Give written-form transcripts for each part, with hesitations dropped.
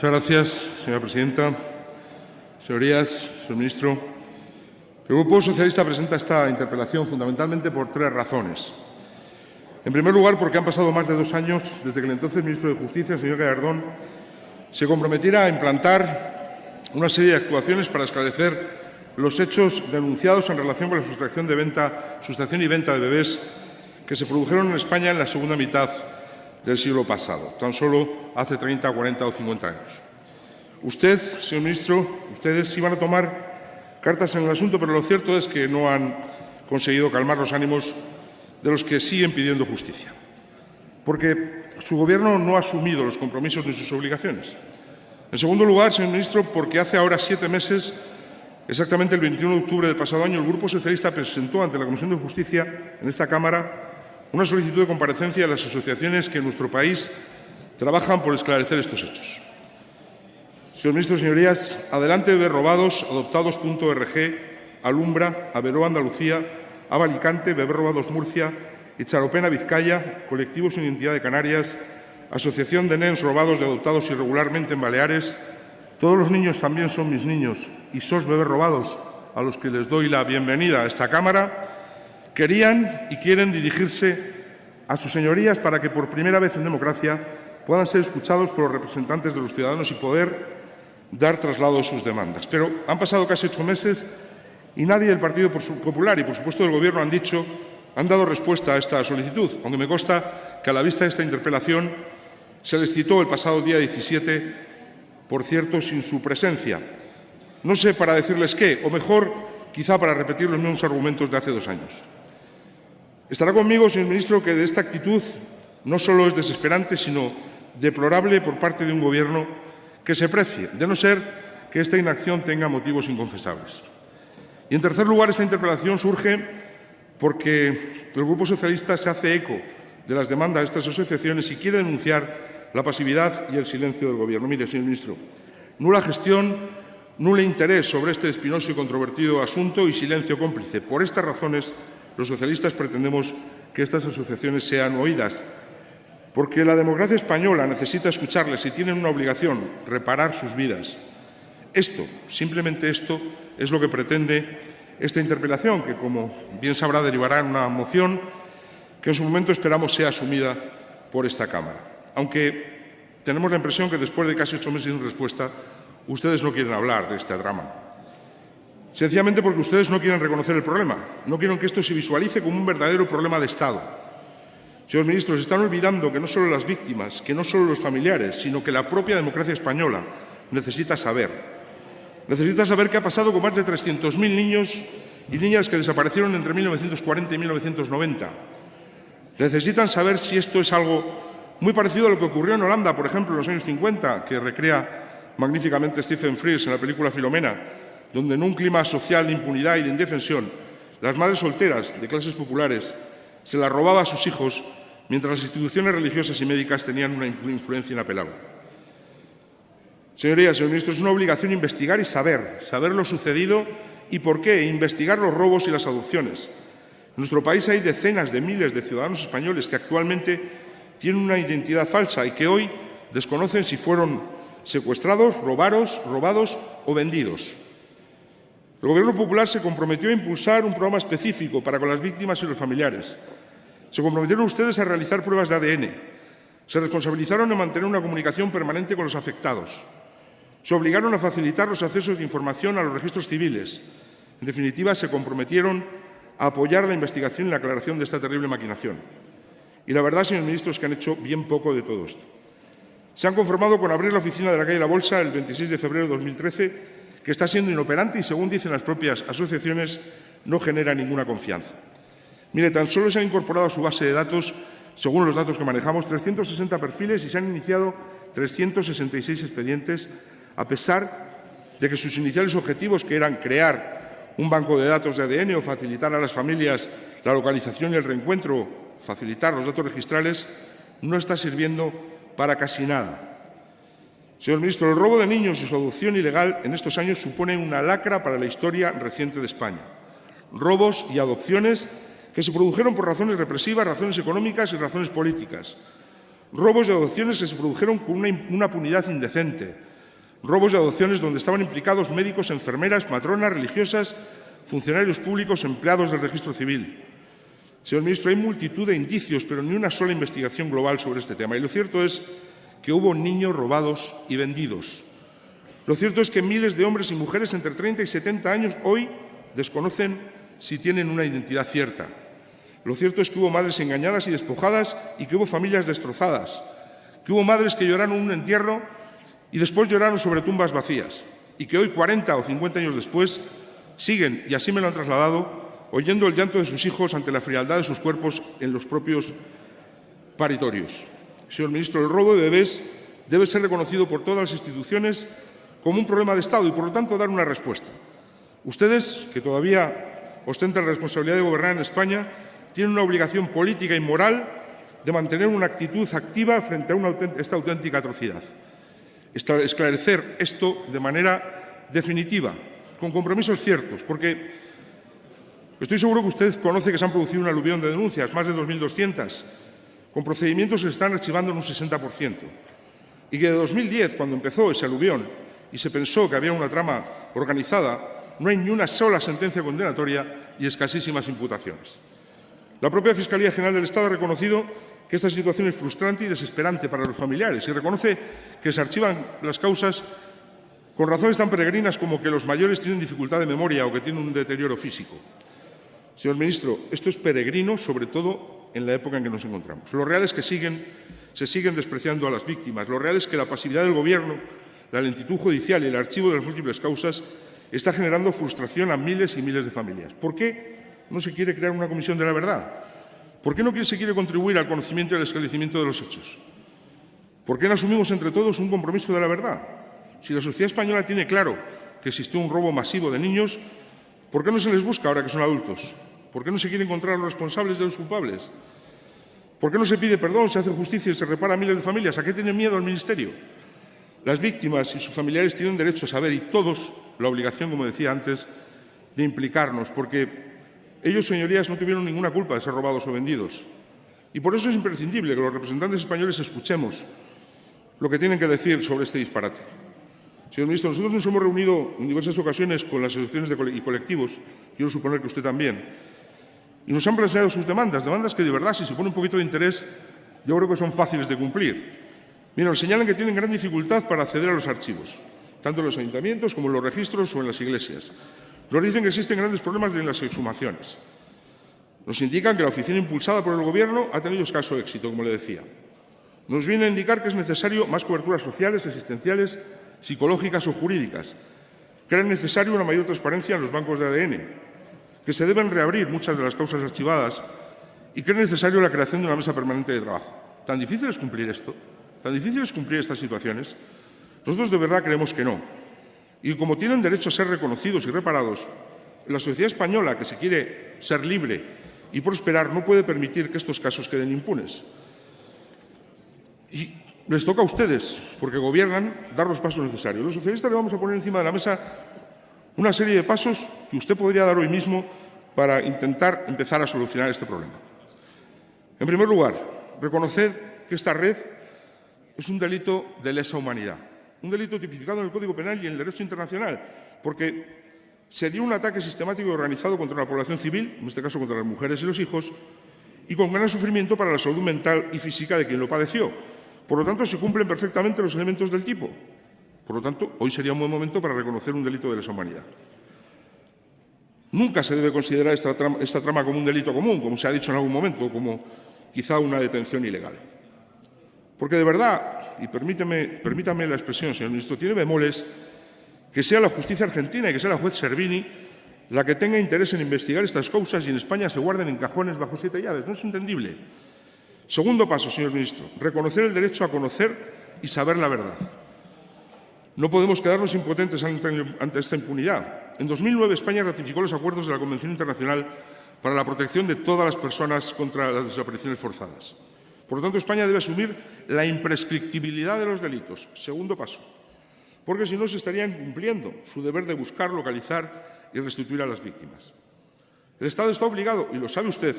Muchas gracias, señora presidenta. Señorías, señor ministro, el Grupo Socialista presenta esta interpelación fundamentalmente por tres razones. En primer lugar, porque han pasado más de 2 años desde que el entonces ministro de Justicia, el señor Gallardón, se comprometiera a implantar una serie de actuaciones para esclarecer los hechos denunciados en relación con la sustracción y venta de bebés que se produjeron en España en la segunda mitad del siglo pasado, tan solo hace 30, 40 o 50 años. Usted, señor ministro, ustedes iban a tomar cartas en el asunto, pero lo cierto es que no han conseguido calmar los ánimos de los que siguen pidiendo justicia, porque su Gobierno no ha asumido los compromisos ni sus obligaciones. En segundo lugar, señor ministro, porque hace ahora 7 meses, exactamente el 21 de octubre del pasado año, el Grupo Socialista presentó ante la Comisión de Justicia en esta Cámara una solicitud de comparecencia de las asociaciones que en nuestro país trabajan por esclarecer estos hechos. Señor ministro, señorías, Adelante Bebés Robados, Adoptados.org, Alumbra, Averó Andalucía, Ava Alicante, Bebés Robados Murcia, Itxaropena Vizcaya, Colectivos sin Identidad de Canarias, Asociación de Nens Robados y Adoptados Irregularmente en Baleares, Todos los niños también son mis niños y SOS Bebés Robados, a los que les doy la bienvenida a esta Cámara, querían y quieren dirigirse a sus señorías para que por primera vez en democracia puedan ser escuchados por los representantes de los ciudadanos y poder dar traslado a sus demandas. Pero han pasado casi 8 meses y nadie del Partido Popular y, por supuesto, del Gobierno han dado respuesta a esta solicitud, aunque me consta que a la vista de esta interpelación se les citó el pasado día 17, por cierto, sin su presencia. No sé para decirles qué, o mejor, quizá para repetir los mismos argumentos de hace 2 años. Estará conmigo, señor ministro, que de esta actitud no solo es desesperante, sino deplorable por parte de un Gobierno que se precie, de no ser que esta inacción tenga motivos inconfesables. Y, en tercer lugar, esta interpelación surge porque el Grupo Socialista se hace eco de las demandas de estas asociaciones y quiere denunciar la pasividad y el silencio del Gobierno. Mire, señor ministro, nula gestión, nulo interés sobre este espinoso y controvertido asunto y silencio cómplice. Por estas razones, los socialistas pretendemos que estas asociaciones sean oídas, porque la democracia española necesita escucharles y tienen una obligación: reparar sus vidas. Esto, simplemente esto, es lo que pretende esta interpelación, que, como bien sabrá, derivará en una moción que en su momento esperamos sea asumida por esta Cámara. Aunque tenemos la impresión que después de casi 8 meses sin respuesta, ustedes no quieren hablar de este drama. Sencillamente porque ustedes no quieren reconocer el problema, no quieren que esto se visualice como un verdadero problema de Estado. Señores ministros, están olvidando que no solo las víctimas, que no solo los familiares, sino que la propia democracia española necesita saber. Necesita saber qué ha pasado con más de 300.000 niños y niñas que desaparecieron entre 1940 y 1990. Necesitan saber si esto es algo muy parecido a lo que ocurrió en Holanda, por ejemplo, en los años 50, que recrea magníficamente Stephen Frears en la película Filomena, donde en un clima social de impunidad y de indefensión, las madres solteras de clases populares se las robaba a sus hijos, mientras las instituciones religiosas y médicas tenían una influencia inapelable. Señorías, señor ministro, es una obligación investigar y saber lo sucedido y por qué, investigar los robos y las adopciones. En nuestro país hay decenas de miles de ciudadanos españoles que actualmente tienen una identidad falsa y que hoy desconocen si fueron secuestrados, robados o vendidos. El Gobierno popular se comprometió a impulsar un programa específico para con las víctimas y los familiares. Se comprometieron ustedes a realizar pruebas de ADN. Se responsabilizaron de mantener una comunicación permanente con los afectados. Se obligaron a facilitar los accesos de información a los registros civiles. En definitiva, se comprometieron a apoyar la investigación y la aclaración de esta terrible maquinación. Y la verdad, señor ministro, es que han hecho bien poco de todo esto. Se han conformado con abrir la oficina de la calle La Bolsa el 26 de febrero de 2013, que está siendo inoperante y, según dicen las propias asociaciones, no genera ninguna confianza. Mire, tan solo se han incorporado a su base de datos, según los datos que manejamos, 360 perfiles y se han iniciado 366 expedientes, a pesar de que sus iniciales objetivos, que eran crear un banco de datos de ADN o facilitar a las familias la localización y el reencuentro, facilitar los datos registrales, no está sirviendo para casi nada. Señor ministro, el robo de niños y su adopción ilegal en estos años suponen una lacra para la historia reciente de España. Robos y adopciones que se produjeron por razones represivas, razones económicas y razones políticas. Robos y adopciones que se produjeron con una impunidad indecente, robos y adopciones donde estaban implicados médicos, enfermeras, matronas, religiosas, funcionarios públicos, empleados del registro civil. Señor ministro, hay multitud de indicios, pero ni una sola investigación global sobre este tema. Y lo cierto es que hubo niños robados y vendidos. Lo cierto es que miles de hombres y mujeres entre 30 y 70 años hoy desconocen si tienen una identidad cierta. Lo cierto es que hubo madres engañadas y despojadas y que hubo familias destrozadas, que hubo madres que lloraron un entierro y después lloraron sobre tumbas vacías y que hoy, 40 o 50 años después, siguen, y así me lo han trasladado, oyendo el llanto de sus hijos ante la frialdad de sus cuerpos en los propios paritorios. Señor ministro, el robo de bebés debe ser reconocido por todas las instituciones como un problema de Estado y, por lo tanto, dar una respuesta. Ustedes, que todavía ostentan la responsabilidad de gobernar en España, tienen una obligación política y moral de mantener una actitud activa frente a esta auténtica atrocidad. Esclarecer esto de manera definitiva, con compromisos ciertos, porque estoy seguro que usted conoce que se han producido un aluvión de denuncias, más de 2.200, con procedimientos que se están archivando en un 60%, y que de 2010, cuando empezó ese aluvión y se pensó que había una trama organizada, no hay ni una sola sentencia condenatoria y escasísimas imputaciones. La propia Fiscalía General del Estado ha reconocido que esta situación es frustrante y desesperante para los familiares y reconoce que se archivan las causas con razones tan peregrinas como que los mayores tienen dificultad de memoria o que tienen un deterioro físico. Señor ministro, esto es peregrino, sobre todo en la época en que nos encontramos. Lo real es que se siguen despreciando a las víctimas. Lo real es que la pasividad del Gobierno, la lentitud judicial y el archivo de las múltiples causas está generando frustración a miles y miles de familias. ¿Por qué no se quiere crear una comisión de la verdad? ¿Por qué no se quiere contribuir al conocimiento y al esclarecimiento de los hechos? ¿Por qué no asumimos entre todos un compromiso de la verdad? Si la sociedad española tiene claro que existió un robo masivo de niños, ¿por qué no se les busca ahora que son adultos? ¿Por qué no se quiere encontrar a los responsables de los culpables? ¿Por qué no se pide perdón, se hace justicia y se repara a miles de familias? ¿A qué tiene miedo el Ministerio? Las víctimas y sus familiares tienen derecho a saber y todos la obligación, como decía antes, de implicarnos, porque ellos, señorías, no tuvieron ninguna culpa de ser robados o vendidos. Y por eso es imprescindible que los representantes españoles escuchemos lo que tienen que decir sobre este disparate. Señor ministro, nosotros nos hemos reunido en diversas ocasiones con las asociaciones y colectivos, quiero suponer que usted también, y nos han planteado sus demandas que de verdad, si se pone un poquito de interés, yo creo que son fáciles de cumplir. Mira, nos señalan que tienen gran dificultad para acceder a los archivos, tanto en los ayuntamientos como en los registros o en las iglesias. Nos dicen que existen grandes problemas en las exhumaciones. Nos indican que la oficina impulsada por el Gobierno ha tenido escaso éxito, como le decía. Nos viene a indicar que es necesario más coberturas sociales, asistenciales, psicológicas o jurídicas, que era necesario una mayor transparencia en los bancos de ADN, que se deben reabrir muchas de las causas archivadas y que es necesario la creación de una mesa permanente de trabajo. ¿Tan difícil es cumplir esto? ¿Tan difícil es cumplir estas situaciones? Nosotros de verdad creemos que no. Y como tienen derecho a ser reconocidos y reparados, la sociedad española, que se quiere ser libre y prosperar, no puede permitir que estos casos queden impunes. Y les toca a ustedes, porque gobiernan, dar los pasos necesarios. Los socialistas le vamos a poner encima de la mesa una serie de pasos que usted podría dar hoy mismo para intentar empezar a solucionar este problema. En primer lugar, reconocer que esta red es un delito de lesa humanidad, un delito tipificado en el Código Penal y en el derecho internacional, porque se dio un ataque sistemático y organizado contra la población civil, en este caso contra las mujeres y los hijos, y con gran sufrimiento para la salud mental y física de quien lo padeció. Por lo tanto, se cumplen perfectamente los elementos del tipo. Por lo tanto, hoy sería un buen momento para reconocer un delito de lesa humanidad. Nunca se debe considerar esta trama como un delito común, como se ha dicho en algún momento, como quizá una detención ilegal. Porque de verdad, y permítame la expresión, señor ministro, tiene bemoles que sea la justicia argentina y que sea la juez Servini la que tenga interés en investigar estas causas y en España se guarden en cajones bajo 7 llaves. No es entendible. Segundo paso, señor ministro, reconocer el derecho a conocer y saber la verdad. No podemos quedarnos impotentes ante esta impunidad. En 2009 España ratificó los acuerdos de la Convención Internacional para la protección de todas las personas contra las desapariciones forzadas. Por lo tanto, España debe asumir la imprescriptibilidad de los delitos. Segundo paso, porque si no se estaría incumpliendo su deber de buscar, localizar y restituir a las víctimas. El Estado está obligado, y lo sabe usted,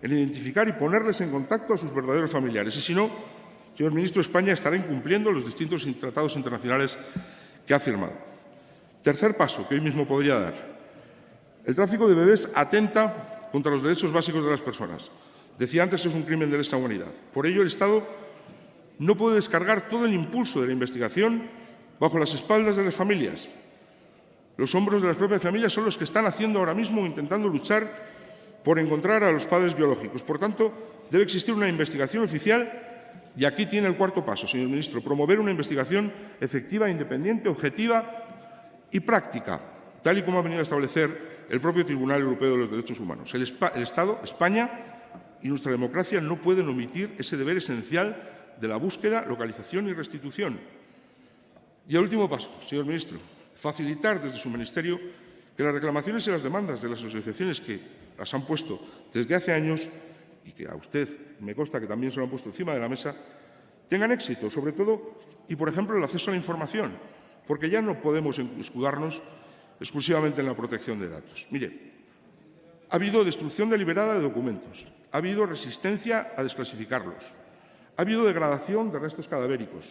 en identificar y ponerles en contacto a sus verdaderos familiares. Y si no, señor ministro, España estará incumpliendo los distintos tratados internacionales que ha firmado. Tercer paso que hoy mismo podría dar. El tráfico de bebés atenta contra los derechos básicos de las personas. Decía antes, es un crimen de lesa humanidad. Por ello, el Estado no puede descargar todo el impulso de la investigación bajo las espaldas de las familias. Los hombros de las propias familias son los que están haciendo ahora mismo, intentando luchar por encontrar a los padres biológicos. Por tanto, debe existir una investigación oficial y aquí tiene el cuarto paso, señor ministro, promover una investigación efectiva, independiente, objetiva y práctica, tal y como ha venido a establecer el propio Tribunal Europeo de los Derechos Humanos. El Estado, España y nuestra democracia no pueden omitir ese deber esencial de la búsqueda, localización y restitución. Y el último paso, señor ministro, facilitar desde su ministerio que las reclamaciones y las demandas de las asociaciones que las han puesto desde hace años y que a usted me consta que también se lo han puesto encima de la mesa, tengan éxito, sobre todo, y por ejemplo, el acceso a la información, porque ya no podemos escudarnos exclusivamente en la protección de datos. Mire, ha habido destrucción deliberada de documentos, ha habido resistencia a desclasificarlos, ha habido degradación de restos cadavéricos,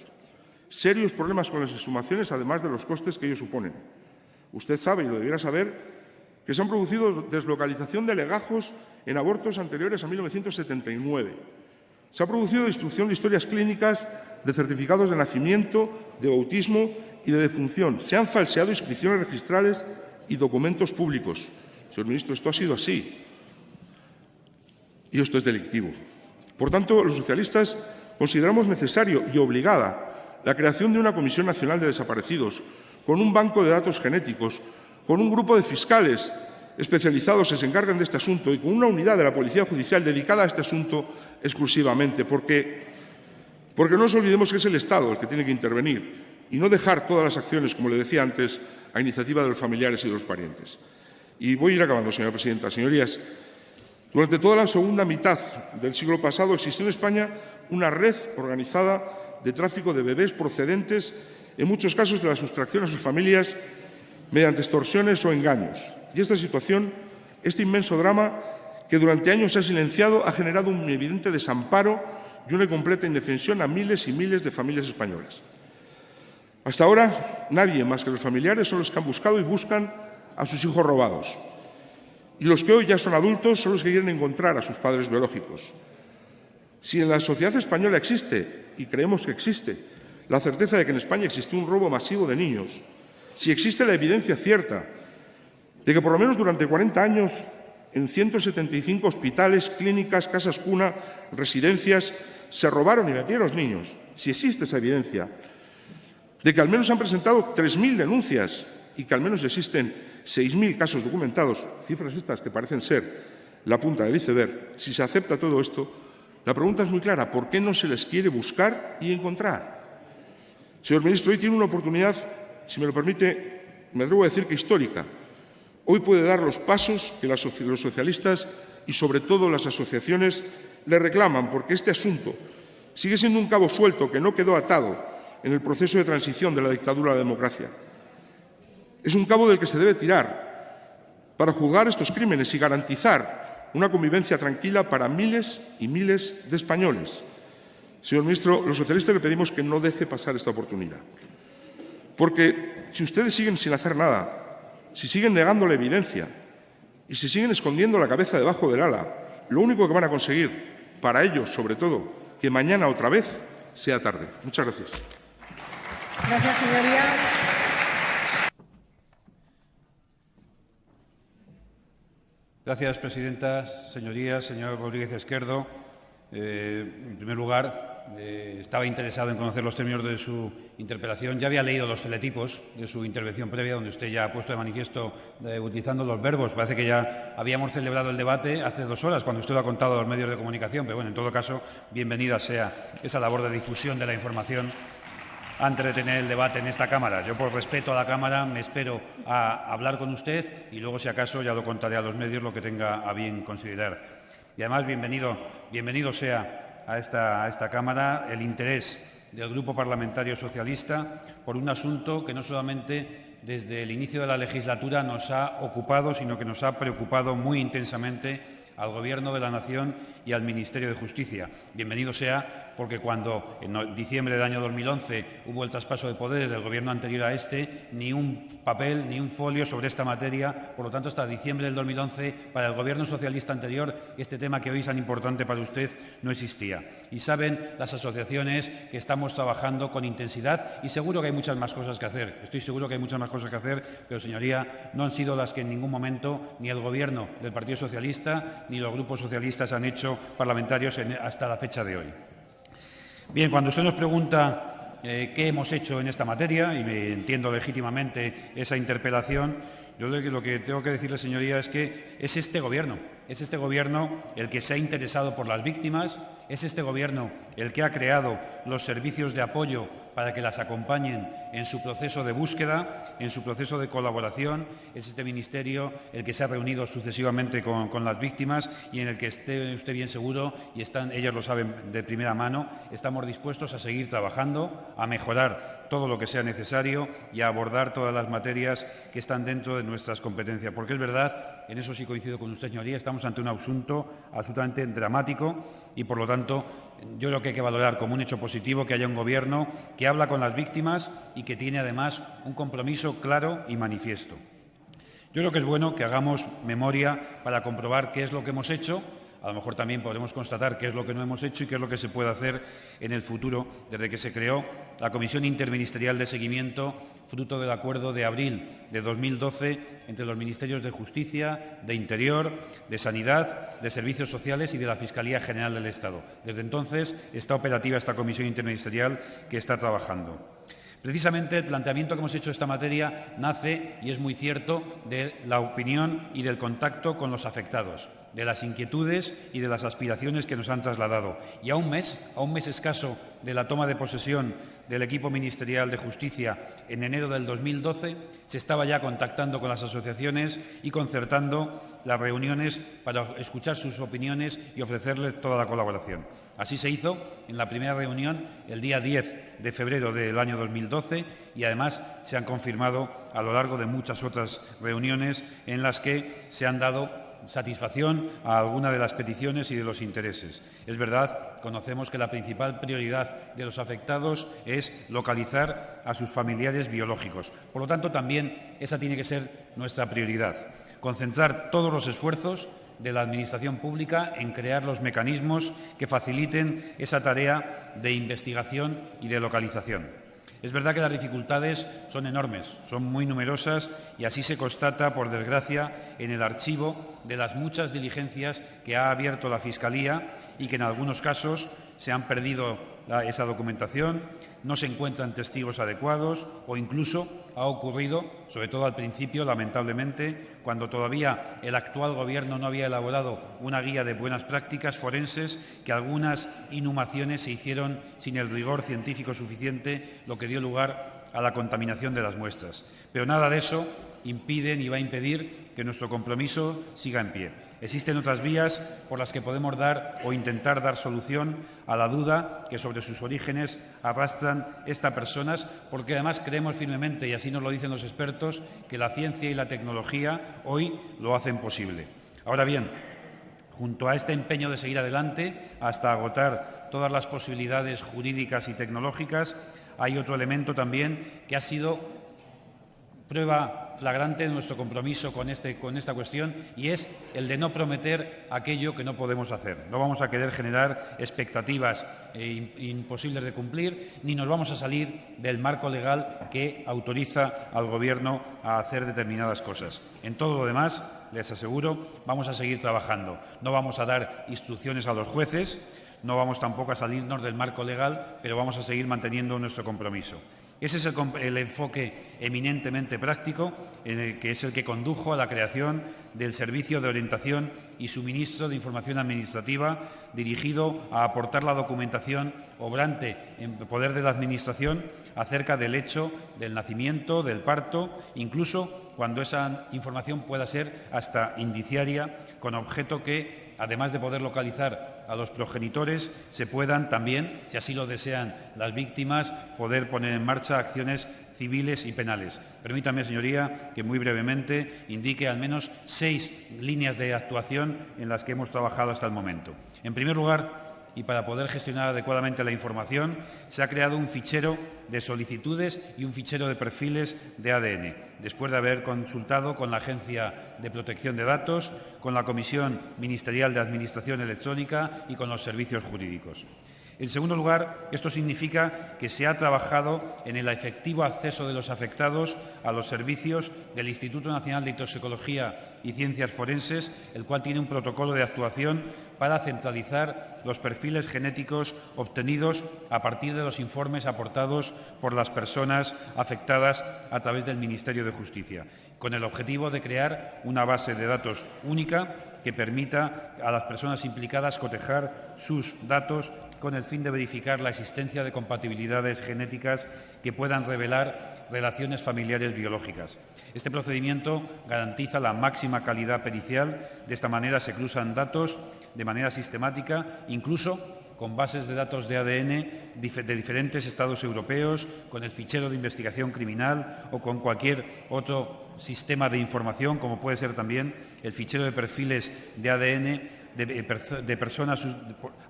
serios problemas con las exhumaciones, además de los costes que ellos suponen. Usted sabe, y lo debiera saber, que se han producido deslocalización de legajos en abortos anteriores a 1979. Se ha producido destrucción de historias clínicas, de certificados de nacimiento, de bautismo y de defunción. Se han falseado inscripciones registrales y documentos públicos. Señor ministro, esto ha sido así. Y esto es delictivo. Por tanto, los socialistas consideramos necesario y obligada la creación de una Comisión Nacional de Desaparecidos, con un banco de datos genéticos, con un grupo de fiscales especializados que se encarguen de este asunto y con una unidad de la Policía Judicial dedicada a este asunto exclusivamente, porque no nos olvidemos que es el Estado el que tiene que intervenir y no dejar todas las acciones, como le decía antes, a iniciativa de los familiares y de los parientes. Y voy a ir acabando, señora presidenta. Señorías, durante toda la segunda mitad del siglo pasado existió en España una red organizada de tráfico de bebés procedentes, en muchos casos, de la sustracción a sus familias mediante extorsiones o engaños. Y esta situación, este inmenso drama, que durante años se ha silenciado, ha generado un evidente desamparo y una completa indefensión a miles y miles de familias españolas. Hasta ahora, nadie más que los familiares son los que han buscado y buscan a sus hijos robados. Y los que hoy ya son adultos son los que quieren encontrar a sus padres biológicos. Si en la sociedad española existe, y creemos que existe, la certeza de que en España existe un robo masivo de niños, si existe la evidencia cierta de que por lo menos durante 40 años en 175 hospitales, clínicas, casas cuna, residencias, se robaron y metieron los niños, si existe esa evidencia, de que al menos han presentado 3.000 denuncias y que al menos existen 6.000 casos documentados, cifras estas que parecen ser la punta del iceberg, si se acepta todo esto, la pregunta es muy clara: ¿por qué no se les quiere buscar y encontrar? Señor ministro, hoy tiene una oportunidad, si me lo permite, me atrevo a decir que histórica. Hoy puede dar los pasos que los socialistas y, sobre todo, las asociaciones le reclaman, porque este asunto sigue siendo un cabo suelto que no quedó atado en el proceso de transición de la dictadura a la democracia. Es un cabo del que se debe tirar para juzgar estos crímenes y garantizar una convivencia tranquila para miles y miles de españoles. Señor ministro, los socialistas le pedimos que no deje pasar esta oportunidad, porque si ustedes siguen sin hacer nada, si siguen negando la evidencia y si siguen escondiendo la cabeza debajo del ala, lo único que van a conseguir, para ellos sobre todo, que mañana otra vez sea tarde. Muchas gracias. Gracias, señoría. Gracias, presidenta. Señorías, señor Rodríguez Esquerdo, en primer lugar, estaba interesado en conocer los términos de su interpelación. Ya había leído los teletipos de su intervención previa, donde usted ya ha puesto de manifiesto utilizando los verbos. Parece que ya habíamos celebrado el debate hace 2 horas, cuando usted lo ha contado a los medios de comunicación. Pero bueno, en todo caso, bienvenida sea esa labor de difusión de la información antes de tener el debate en esta Cámara. Yo, por respeto a la Cámara, me espero a hablar con usted y luego, si acaso, ya lo contaré a los medios lo que tenga a bien considerar. Y además, bienvenido sea a esta Cámara el interés del Grupo Parlamentario Socialista por un asunto que no solamente desde el inicio de la legislatura nos ha ocupado, sino que nos ha preocupado muy intensamente al Gobierno de la Nación y al Ministerio de Justicia. Bienvenido sea, porque cuando en diciembre del año 2011 hubo el traspaso de poderes del Gobierno anterior a este, ni un papel ni un folio sobre esta materia. Por lo tanto, hasta diciembre del 2011, para el Gobierno socialista anterior, este tema que hoy es tan importante para usted no existía. Y saben las asociaciones que estamos trabajando con intensidad y seguro que hay muchas más cosas que hacer. Estoy seguro que hay muchas más cosas que hacer, pero, señoría, no han sido las que en ningún momento ni el Gobierno del Partido Socialista ni los grupos socialistas han hecho parlamentarios hasta la fecha de hoy. Bien, cuando usted nos pregunta qué hemos hecho en esta materia, y me entiendo legítimamente esa interpelación, yo lo que tengo que decirle, señoría, es que es este Gobierno el que se ha interesado por las víctimas, es este Gobierno el que ha creado los servicios de apoyo para que las acompañen en su proceso de búsqueda, en su proceso de colaboración. Es este Ministerio el que se ha reunido sucesivamente con las víctimas y en el que esté usted bien seguro, y ellas lo saben de primera mano, estamos dispuestos a seguir trabajando, a mejorar todo lo que sea necesario y a abordar todas las materias que están dentro de nuestras competencias. Porque es verdad, en eso sí coincido con usted, señoría, estamos ante un asunto absolutamente dramático y, por lo tanto, yo creo que hay que valorar como un hecho positivo que haya un Gobierno que habla con las víctimas y que tiene, además, un compromiso claro y manifiesto. Yo creo que es bueno que hagamos memoria para comprobar qué es lo que hemos hecho. A lo mejor también podremos constatar qué es lo que no hemos hecho y qué es lo que se puede hacer en el futuro, desde que se creó la Comisión Interministerial de Seguimiento, fruto del acuerdo de abril de 2012 entre los Ministerios de Justicia, de Interior, de Sanidad, de Servicios Sociales y de la Fiscalía General del Estado. Desde entonces está operativa esta Comisión Interministerial que está trabajando. Precisamente el planteamiento que hemos hecho de esta materia nace, y es muy cierto, de la opinión y del contacto con los afectados, de las inquietudes y de las aspiraciones que nos han trasladado. Y a un mes escaso de la toma de posesión del equipo ministerial de Justicia en enero del 2012, se estaba ya contactando con las asociaciones y concertando las reuniones para escuchar sus opiniones y ofrecerles toda la colaboración. Así se hizo en la primera reunión el día 10 de febrero del año 2012 y, además, se han confirmado a lo largo de muchas otras reuniones en las que se han dado satisfacción a alguna de las peticiones y de los intereses. Es verdad, conocemos que la principal prioridad de los afectados es localizar a sus familiares biológicos. Por lo tanto, también esa tiene que ser nuestra prioridad. Concentrar todos los esfuerzos de la Administración pública en crear los mecanismos que faciliten esa tarea de investigación y de localización. Es verdad que las dificultades son enormes, son muy numerosas y así se constata, por desgracia, en el archivo de las muchas diligencias que ha abierto la Fiscalía y que en algunos casos se han perdido esa documentación, no se encuentran testigos adecuados o incluso ha ocurrido, sobre todo al principio, lamentablemente, cuando todavía el actual Gobierno no había elaborado una guía de buenas prácticas forenses, que algunas inhumaciones se hicieron sin el rigor científico suficiente, lo que dio lugar a la contaminación de las muestras. Pero nada de eso impide ni va a impedir que nuestro compromiso siga en pie. Existen otras vías por las que podemos dar o intentar dar solución a la duda que sobre sus orígenes arrastran estas personas, porque además creemos firmemente, y así nos lo dicen los expertos, que la ciencia y la tecnología hoy lo hacen posible. Ahora bien, junto a este empeño de seguir adelante hasta agotar todas las posibilidades jurídicas y tecnológicas, hay otro elemento también que ha sido prueba flagrante de nuestro compromiso con esta cuestión, y es el de no prometer aquello que no podemos hacer. No vamos a querer generar expectativas imposibles de cumplir, ni nos vamos a salir del marco legal que autoriza al Gobierno a hacer determinadas cosas. En todo lo demás, les aseguro, vamos a seguir trabajando. No vamos a dar instrucciones a los jueces, no vamos tampoco a salirnos del marco legal, pero vamos a seguir manteniendo nuestro compromiso. Ese es el enfoque eminentemente práctico, que es el que condujo a la creación del Servicio de Orientación y Suministro de Información Administrativa, dirigido a aportar la documentación obrante en poder de la Administración acerca del hecho del nacimiento, del parto, incluso cuando esa información pueda ser hasta indiciaria, con objeto que, además de poder localizar a los progenitores, se puedan también, si así lo desean las víctimas, poder poner en marcha acciones civiles y penales. Permítame, señoría, que muy brevemente indique al menos 6 líneas de actuación en las que hemos trabajado hasta el momento. En primer lugar, y para poder gestionar adecuadamente la información, se ha creado un fichero de solicitudes y un fichero de perfiles de ADN, después de haber consultado con la Agencia de Protección de Datos, con la Comisión Ministerial de Administración Electrónica y con los servicios jurídicos. En segundo lugar, esto significa que se ha trabajado en el efectivo acceso de los afectados a los servicios del Instituto Nacional de Toxicología y Ciencias Forenses, el cual tiene un protocolo de actuación para centralizar los perfiles genéticos obtenidos a partir de los informes aportados por las personas afectadas a través del Ministerio de Justicia, con el objetivo de crear una base de datos única que permita a las personas implicadas cotejar sus datos con el fin de verificar la existencia de compatibilidades genéticas que puedan revelar relaciones familiares biológicas. Este procedimiento garantiza la máxima calidad pericial. De esta manera se cruzan datos de manera sistemática, incluso con bases de datos de ADN de diferentes estados europeos, con el fichero de investigación criminal o con cualquier otro sistema de información, como puede ser también el fichero de perfiles de ADN de personas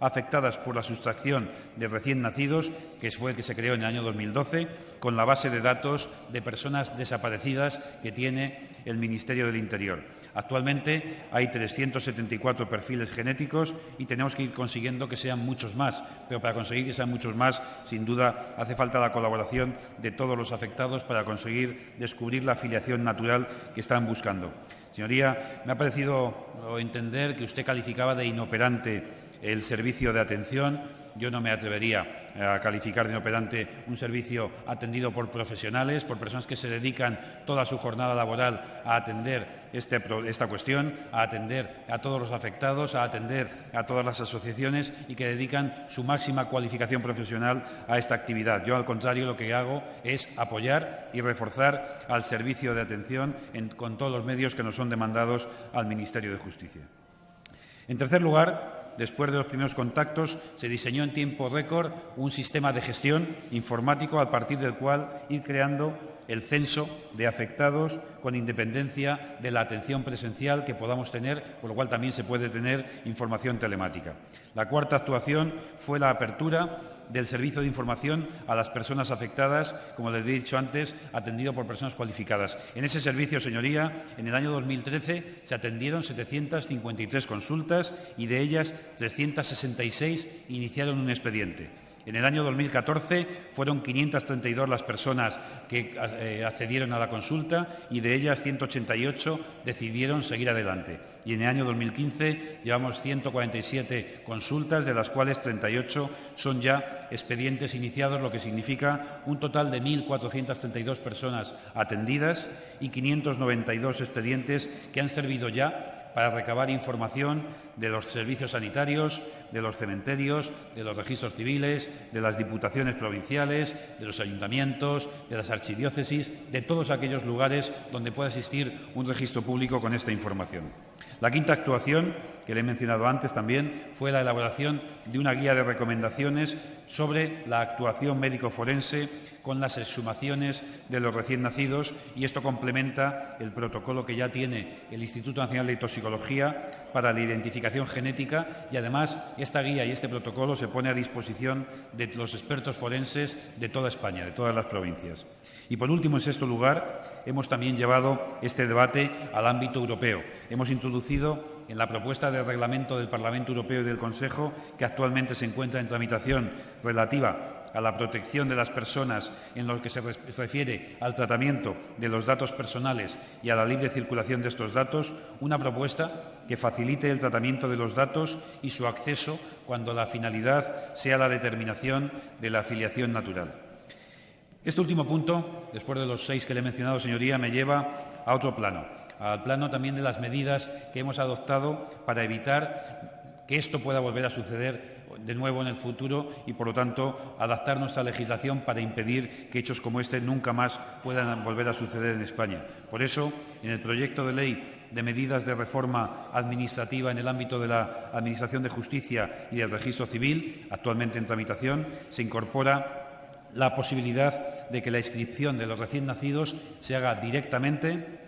afectadas por la sustracción de recién nacidos, que fue el que se creó en el año 2012, con la base de datos de personas desaparecidas que tiene el Ministerio del Interior. Actualmente hay 374 perfiles genéticos y tenemos que ir consiguiendo que sean muchos más, pero para conseguir que sean muchos más, sin duda, hace falta la colaboración de todos los afectados para conseguir descubrir la filiación natural que están buscando. Señoría, me ha parecido entender que usted calificaba de inoperante el servicio de atención. Yo no me atrevería a calificar de inoperante un servicio atendido por profesionales, por personas que se dedican toda su jornada laboral a atender esta cuestión, a atender a todos los afectados, a atender a todas las asociaciones y que dedican su máxima cualificación profesional a esta actividad. Yo, al contrario, lo que hago es apoyar y reforzar al servicio de atención con todos los medios que nos son demandados al Ministerio de Justicia. En tercer lugar, después de los primeros contactos, se diseñó en tiempo récord un sistema de gestión informático a partir del cual ir creando el censo de afectados con independencia de la atención presencial que podamos tener, por lo cual también se puede tener información telemática. La cuarta actuación fue la apertura del servicio de información a las personas afectadas, como les he dicho antes, atendido por personas cualificadas. En ese servicio, señoría, en el año 2013 se atendieron 753 consultas y de ellas 366 iniciaron un expediente. En el año 2014 fueron 532 las personas que accedieron a la consulta y de ellas 188 decidieron seguir adelante. Y en el año 2015 llevamos 147 consultas, de las cuales 38 son ya expedientes iniciados, lo que significa un total de 1.432 personas atendidas y 592 expedientes que han servido ya para recabar información de los servicios sanitarios, de los cementerios, de los registros civiles, de las diputaciones provinciales, de los ayuntamientos, de las archidiócesis, de todos aquellos lugares donde pueda existir un registro público con esta información. La quinta actuación, que le he mencionado antes también, fue la elaboración de una guía de recomendaciones sobre la actuación médico-forense con las exhumaciones de los recién nacidos, y esto complementa el protocolo que ya tiene el Instituto Nacional de Toxicología para la identificación genética, y además esta guía y este protocolo se pone a disposición de los expertos forenses de toda España, de todas las provincias. Y por último, en sexto lugar, hemos también llevado este debate al ámbito europeo. Hemos introducido en la propuesta de reglamento del Parlamento Europeo y del Consejo, que actualmente se encuentra en tramitación, relativa a la protección de las personas en lo que se refiere al tratamiento de los datos personales y a la libre circulación de estos datos, una propuesta que facilite el tratamiento de los datos y su acceso cuando la finalidad sea la determinación de la filiación natural. Este último punto, después de los 6 que le he mencionado, señoría, me lleva a otro plano, al plano también de las medidas que hemos adoptado para evitar que esto pueda volver a suceder de nuevo en el futuro y, por lo tanto, adaptar nuestra legislación para impedir que hechos como este nunca más puedan volver a suceder en España. Por eso, en el proyecto de ley de medidas de reforma administrativa en el ámbito de la Administración de Justicia y del Registro Civil, actualmente en tramitación, se incorpora la posibilidad de que la inscripción de los recién nacidos se haga directamente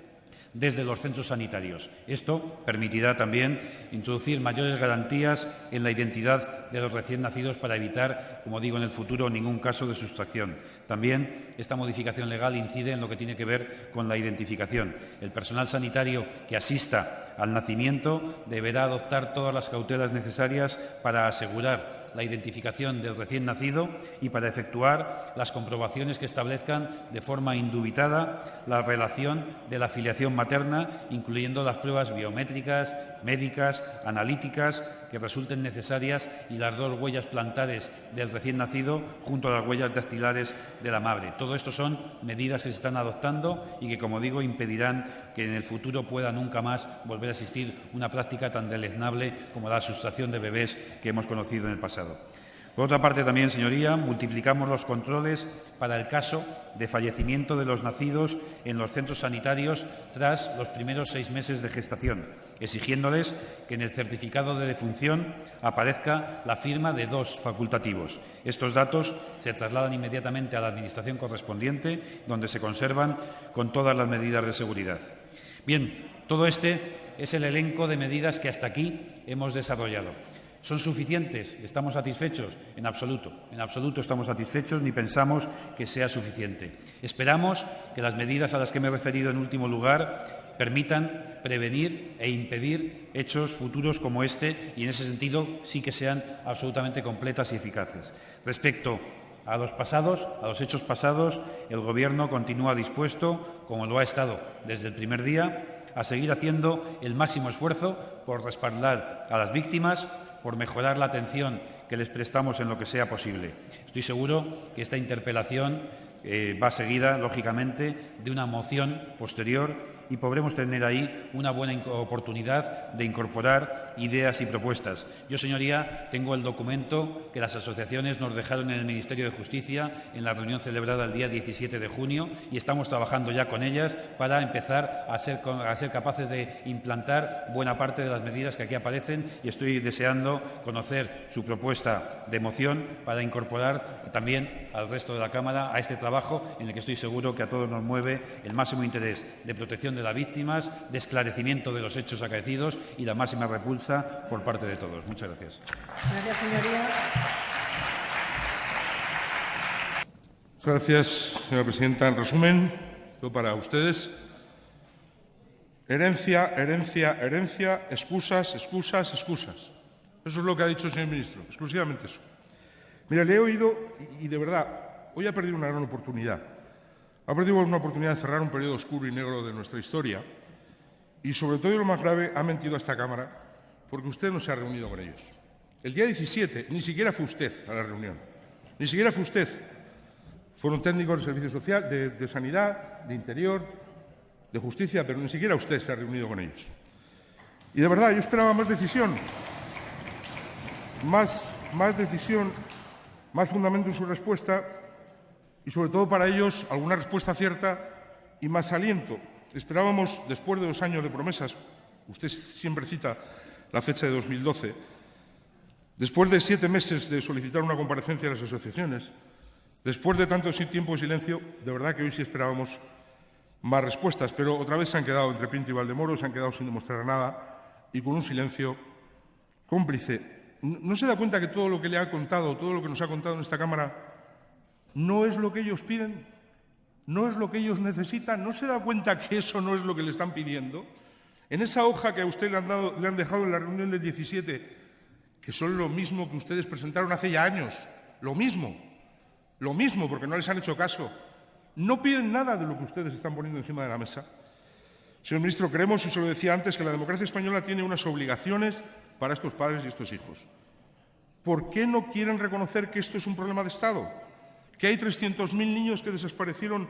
desde los centros sanitarios. Esto permitirá también introducir mayores garantías en la identidad de los recién nacidos para evitar, como digo, en el futuro ningún caso de sustracción. También esta modificación legal incide en lo que tiene que ver con la identificación. El personal sanitario que asista al nacimiento deberá adoptar todas las cautelas necesarias para asegurar la identificación del recién nacido y para efectuar las comprobaciones que establezcan de forma indubitada la relación de la filiación materna, incluyendo las pruebas biométricas, médicas, analíticas que resulten necesarias y las 2 huellas plantares del recién nacido junto a las huellas dactilares de la madre. Todo esto son medidas que se están adoptando y que, como digo, impedirán que en el futuro pueda nunca más volver a existir una práctica tan deleznable como la sustracción de bebés que hemos conocido en el pasado. Por otra parte, también, señoría, multiplicamos los controles para el caso de fallecimiento de los nacidos en los centros sanitarios tras los primeros 6 meses de gestación, exigiéndoles que en el certificado de defunción aparezca la firma de 2 facultativos. Estos datos se trasladan inmediatamente a la Administración correspondiente, donde se conservan con todas las medidas de seguridad. Bien, todo este es el elenco de medidas que hasta aquí hemos desarrollado. ¿Son suficientes? ¿Estamos satisfechos? En absoluto estamos satisfechos ni pensamos que sea suficiente. Esperamos que las medidas a las que me he referido en último lugar permitan prevenir e impedir hechos futuros como este y, en ese sentido, sí que sean absolutamente completas y eficaces. Respecto a los hechos pasados, el Gobierno continúa dispuesto, como lo ha estado desde el primer día, a seguir haciendo el máximo esfuerzo por respaldar a las víctimas, por mejorar la atención que les prestamos en lo que sea posible. Estoy seguro que esta interpelación va seguida, lógicamente, de una moción posterior y podremos tener ahí una buena oportunidad de incorporar ideas y propuestas. Yo, señoría, tengo el documento que las asociaciones nos dejaron en el Ministerio de Justicia en la reunión celebrada el día 17 de junio y estamos trabajando ya con ellas para empezar a ser capaces de implantar buena parte de las medidas que aquí aparecen y estoy deseando conocer su propuesta de moción para incorporar también al resto de la Cámara a este trabajo en el que estoy seguro que a todos nos mueve el máximo interés de protección de las víctimas, de esclarecimiento de los hechos acaecidos y la máxima repulsa por parte de todos. Muchas gracias. Gracias, señoría. Muchas gracias, señora presidenta. En resumen, para ustedes, herencia, herencia, herencia, excusas, excusas, excusas. Eso es lo que ha dicho el señor ministro, exclusivamente eso. Mira, le he oído y de verdad, hoy ha perdido una gran oportunidad. Ha perdido una oportunidad de cerrar un periodo oscuro y negro de nuestra historia y, sobre todo y lo más grave, ha mentido a esta Cámara porque usted no se ha reunido con ellos. El día 17 ni siquiera fue usted a la reunión, ni siquiera fue usted. Fueron técnicos del Servicio Social, de Sanidad, de Interior, de Justicia, pero ni siquiera usted se ha reunido con ellos. Y de verdad, yo esperaba más decisión, más decisión, más fundamento en su respuesta y, sobre todo para ellos, alguna respuesta cierta y más aliento. Esperábamos, después de 2 años de promesas, usted siempre cita la fecha de 2012, después de 7 meses de solicitar una comparecencia de las asociaciones, después de tanto tiempo de silencio, de verdad que hoy sí esperábamos más respuestas, pero otra vez se han quedado entre Pinto y Valdemoro, se han quedado sin demostrar nada y con un silencio cómplice. ¿No se da cuenta que todo lo que le ha contado, todo lo que nos ha contado en esta Cámara, no es lo que ellos piden? ¿No es lo que ellos necesitan? ¿No se da cuenta que eso no es lo que le están pidiendo? En esa hoja que a usted le han dejado en la reunión del 17, que son lo mismo que ustedes presentaron hace ya años, lo mismo, porque no les han hecho caso. No piden nada de lo que ustedes están poniendo encima de la mesa. Señor ministro, creemos, y se lo decía antes, que la democracia española tiene unas obligaciones para estos padres y estos hijos. ¿Por qué no quieren reconocer que esto es un problema de Estado? Que hay 300.000 niños que desaparecieron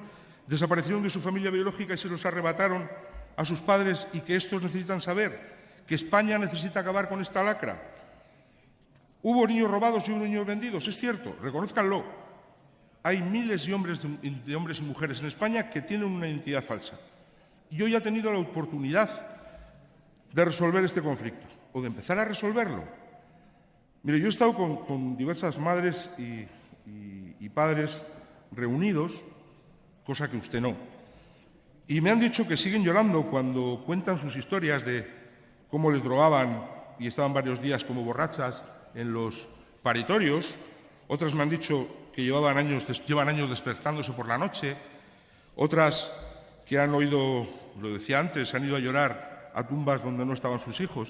de su familia biológica y se los arrebataron a sus padres y que estos necesitan saber que España necesita acabar con esta lacra. Hubo niños robados y hubo niños vendidos, es cierto, reconózcanlo. Hay miles de hombres y mujeres en España que tienen una identidad falsa. Y hoy ha tenido la oportunidad de resolver este conflicto o de empezar a resolverlo. Mire, yo he estado con diversas madres y padres reunidos cosa que usted no. Y me han dicho que siguen llorando cuando cuentan sus historias de cómo les drogaban y estaban varios días como borrachas en los paritorios. Otras me han dicho que llevan años despertándose por la noche. Otras que han oído, lo decía antes, han ido a llorar a tumbas donde no estaban sus hijos.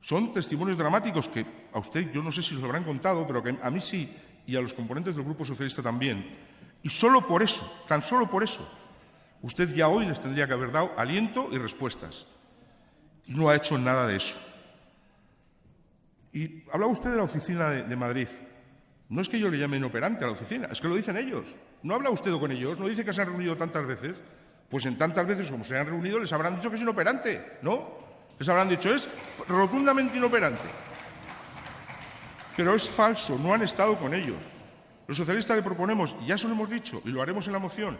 Son testimonios dramáticos que a usted yo no sé si los habrán contado, pero que a mí sí, y a los componentes del Grupo Socialista también. Y solo por eso, tan solo por eso, usted ya hoy les tendría que haber dado aliento y respuestas. Y no ha hecho nada de eso. Y hablaba usted de la oficina de Madrid. No es que yo le llame inoperante a la oficina, es que lo dicen ellos. ¿No habla usted con ellos? ¿No dice que se han reunido tantas veces? Pues en tantas veces como se han reunido les habrán dicho que es inoperante, ¿no? Les habrán dicho es rotundamente inoperante. Pero es falso, no han estado con ellos. Los socialistas le proponemos, y ya se lo hemos dicho, y lo haremos en la moción,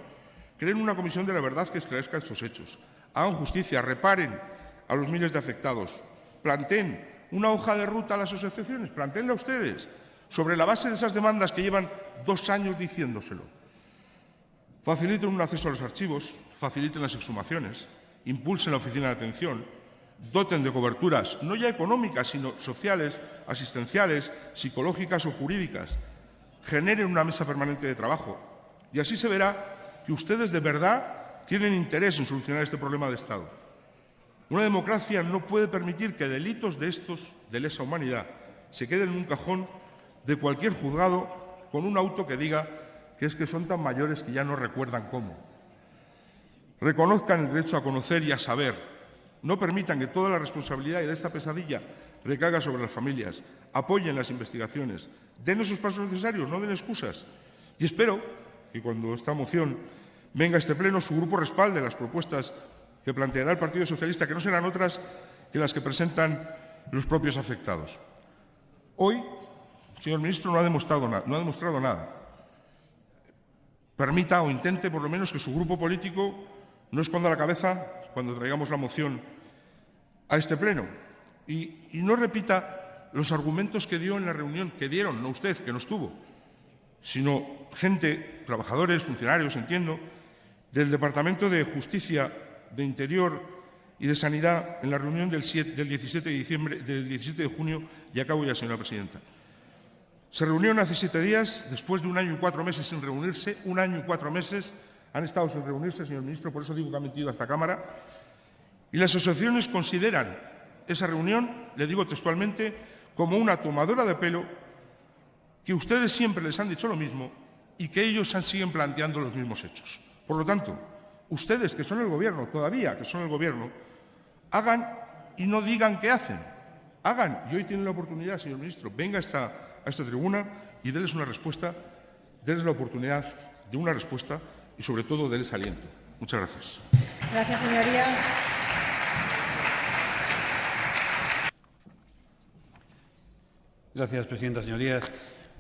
creen una comisión de la verdad que esclarezca estos hechos. Hagan justicia, reparen a los miles de afectados. Planteen una hoja de ruta a las asociaciones, plantéenla ustedes, sobre la base de esas demandas que llevan 2 años diciéndoselo. Faciliten un acceso a los archivos, faciliten las exhumaciones, impulsen la oficina de atención, doten de coberturas, no ya económicas, sino sociales, asistenciales, psicológicas o jurídicas, generen una mesa permanente de trabajo. Y así se verá que ustedes de verdad tienen interés en solucionar este problema de Estado. Una democracia no puede permitir que delitos de estos, de lesa humanidad, se queden en un cajón de cualquier juzgado con un auto que diga que es que son tan mayores que ya no recuerdan cómo. Reconozcan el derecho a conocer y a saber. No permitan que toda la responsabilidad de esta pesadilla recaiga sobre las familias. Apoyen las investigaciones. Den esos pasos necesarios, no den excusas. Y espero que cuando esta moción venga a este pleno, su grupo respalde las propuestas que planteará el Partido Socialista, que no serán otras que las que presentan los propios afectados. Hoy, señor ministro, no ha demostrado nada. Permita o intente, por lo menos, que su grupo político no esconda la cabeza cuando traigamos la moción a este pleno y no repita los argumentos que dio en la reunión, que dieron, no usted, que no estuvo, sino gente, trabajadores, funcionarios, entiendo, del Departamento de Justicia, de Interior y de Sanidad en la reunión del 17 de junio, y acabo ya, señora presidenta. Se reunieron hace 7 días, después de 1 año y 4 meses sin reunirse, 1 año y 4 meses han estado sin reunirse, señor ministro, por eso digo que han mentido a esta Cámara, y las asociaciones consideran esa reunión, le digo textualmente, como una tomadura de pelo, que ustedes siempre les han dicho lo mismo y que ellos siguen planteando los mismos hechos. Por lo tanto, ustedes, que son el Gobierno, todavía que son el Gobierno, hagan y no digan qué hacen. Hagan, y hoy tienen la oportunidad, señor ministro, venga a esta tribuna y denles una respuesta, denles la oportunidad de una respuesta y, sobre todo, denles aliento. Muchas gracias. Gracias, señoría. Gracias, presidenta. Señorías.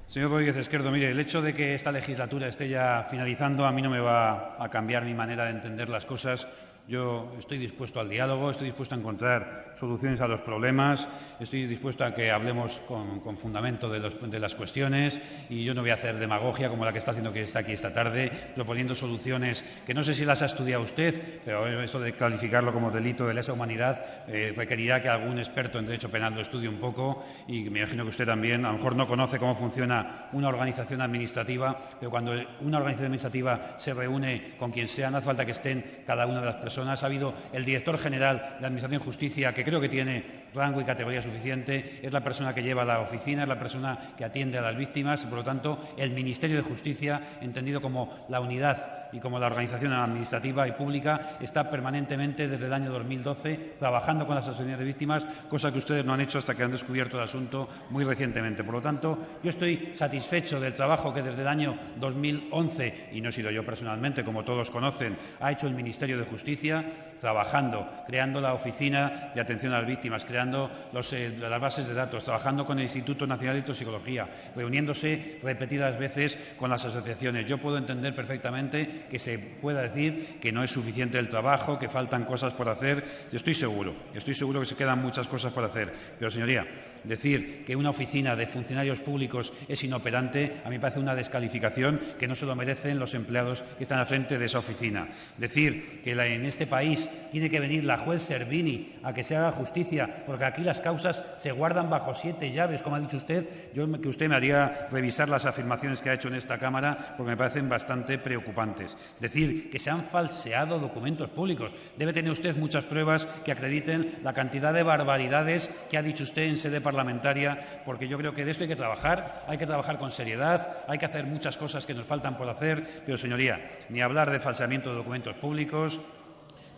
Señor Rodríguez Esquerdo, mire, el hecho de que esta legislatura esté ya finalizando a mí no me va a cambiar mi manera de entender las cosas. Yo estoy dispuesto al diálogo, estoy dispuesto a encontrar soluciones a los problemas, estoy dispuesto a que hablemos con fundamento de las cuestiones y yo no voy a hacer demagogia como la que está haciendo que está aquí esta tarde, proponiendo soluciones que no sé si las ha estudiado usted, pero esto de calificarlo como delito de lesa humanidad requerirá que algún experto en derecho penal lo estudie un poco y me imagino que usted también, a lo mejor no conoce cómo funciona una organización administrativa, pero cuando una organización administrativa se reúne con quien sea, no hace falta que estén cada una de las personas. Ha habido el director general de Administración y Justicia, que creo que tiene rango y categoría suficiente, es la persona que lleva la oficina, es la persona que atiende a las víctimas y, por lo tanto, el Ministerio de Justicia, entendido como la unidad y como la organización administrativa y pública, está permanentemente desde el año 2012 trabajando con las asociaciones de víctimas, cosa que ustedes no han hecho hasta que han descubierto el asunto muy recientemente. Por lo tanto, yo estoy satisfecho del trabajo que desde el año 2011, y no he sido yo personalmente, como todos conocen, ha hecho el Ministerio de Justicia, trabajando, creando la oficina de atención a las víctimas, creando las bases de datos, trabajando con el Instituto Nacional de Toxicología, reuniéndose repetidas veces con las asociaciones. Yo puedo entender perfectamente que se pueda decir que no es suficiente el trabajo, que faltan cosas por hacer. Yo estoy seguro que se quedan muchas cosas por hacer. Pero, señoría, decir que una oficina de funcionarios públicos es inoperante, a mí me parece una descalificación que no se lo merecen los empleados que están al frente de esa oficina. Decir que en este país tiene que venir la juez Servini a que se haga justicia, porque aquí las causas se guardan bajo 7 llaves, como ha dicho usted, que usted me haría revisar las afirmaciones que ha hecho en esta Cámara, porque me parecen bastante preocupantes. Decir que se han falseado documentos públicos. Debe tener usted muchas pruebas que acrediten la cantidad de barbaridades que ha dicho usted en sede parlamentaria, porque yo creo que de esto hay que trabajar con seriedad, hay que hacer muchas cosas que nos faltan por hacer, pero, señoría, ni hablar de falseamiento de documentos públicos,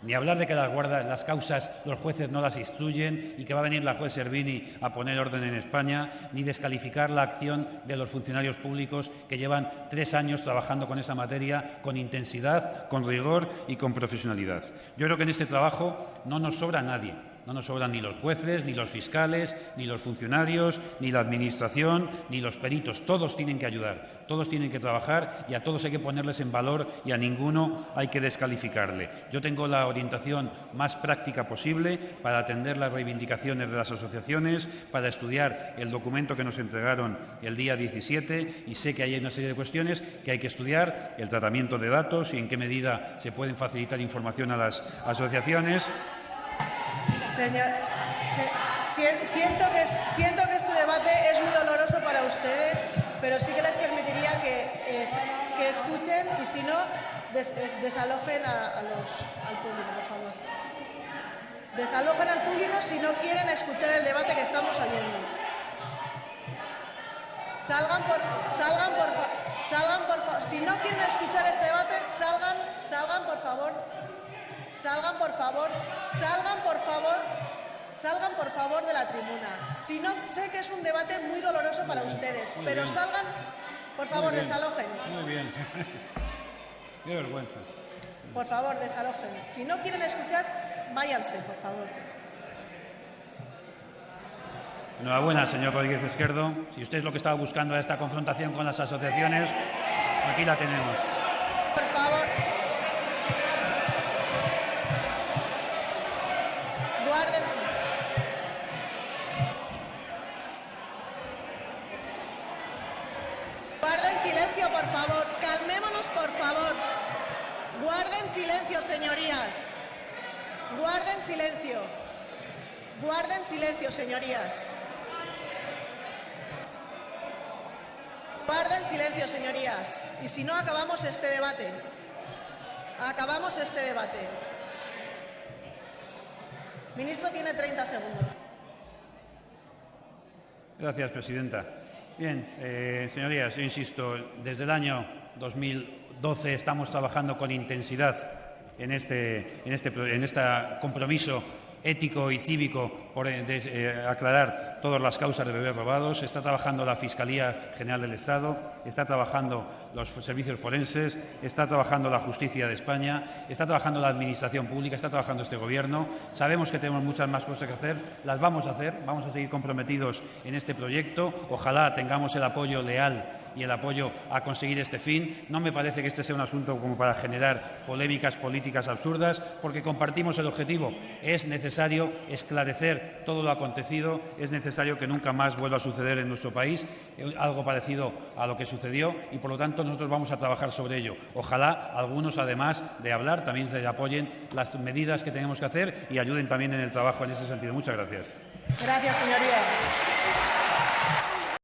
ni hablar de que las causas los jueces no las instruyen y que va a venir la juez Servini a poner orden en España, ni descalificar la acción de los funcionarios públicos que llevan 3 años trabajando con esa materia con intensidad, con rigor y con profesionalidad. Yo creo que en este trabajo no nos sobra nadie. No nos sobran ni los jueces, ni los fiscales, ni los funcionarios, ni la Administración, ni los peritos. Todos tienen que ayudar, todos tienen que trabajar y a todos hay que ponerles en valor y a ninguno hay que descalificarle. Yo tengo la orientación más práctica posible para atender las reivindicaciones de las asociaciones, para estudiar el documento que nos entregaron el día 17 y sé que hay una serie de cuestiones que hay que estudiar, el tratamiento de datos y en qué medida se pueden facilitar información a las asociaciones. Señor, siento que este debate es muy doloroso para ustedes, pero sí que les permitiría que escuchen y, si no, desalojen al público, por favor. Desalojen al público si no quieren escuchar el debate que estamos oyendo. Salgan por favor. Si no quieren escuchar este debate, salgan por favor. Salgan por favor de la tribuna. Si no, sé que es un debate muy doloroso para ustedes, pero salgan, por favor, desalojen. Muy bien. Qué vergüenza. Por favor, desalojen. Si no quieren escuchar, váyanse, por favor. Enhorabuena, señor Rodríguez Esquerdo. Si usted es lo que estaba buscando, esta confrontación con las asociaciones, aquí la tenemos. Por favor. Guarden silencio, por favor. Calmémonos, por favor. Guarden silencio, señorías. Guarden silencio. Guarden silencio, señorías. Guarden silencio, señorías. Y si no, acabamos este debate. Acabamos este debate. Ministro, tiene 30 segundos. Gracias, presidenta. Bien, señorías, yo insisto, desde el año 2012 estamos trabajando con intensidad en este compromiso ético y cívico por aclarar todas las causas de bebés robados. Está trabajando la Fiscalía General del Estado, está trabajando los servicios forenses, está trabajando la Justicia de España, está trabajando la Administración Pública, está trabajando este Gobierno. Sabemos que tenemos muchas más cosas que hacer, las vamos a hacer, vamos a seguir comprometidos en este proyecto. Ojalá tengamos el apoyo leal y el apoyo a conseguir este fin. No me parece que este sea un asunto como para generar polémicas políticas absurdas, porque compartimos el objetivo. Es necesario esclarecer todo lo acontecido, es necesario que nunca más vuelva a suceder en nuestro país algo parecido a lo que sucedió y, por lo tanto, nosotros vamos a trabajar sobre ello. Ojalá algunos, además de hablar, también se apoyen las medidas que tenemos que hacer y ayuden también en el trabajo en ese sentido. Muchas gracias. Gracias, señoría.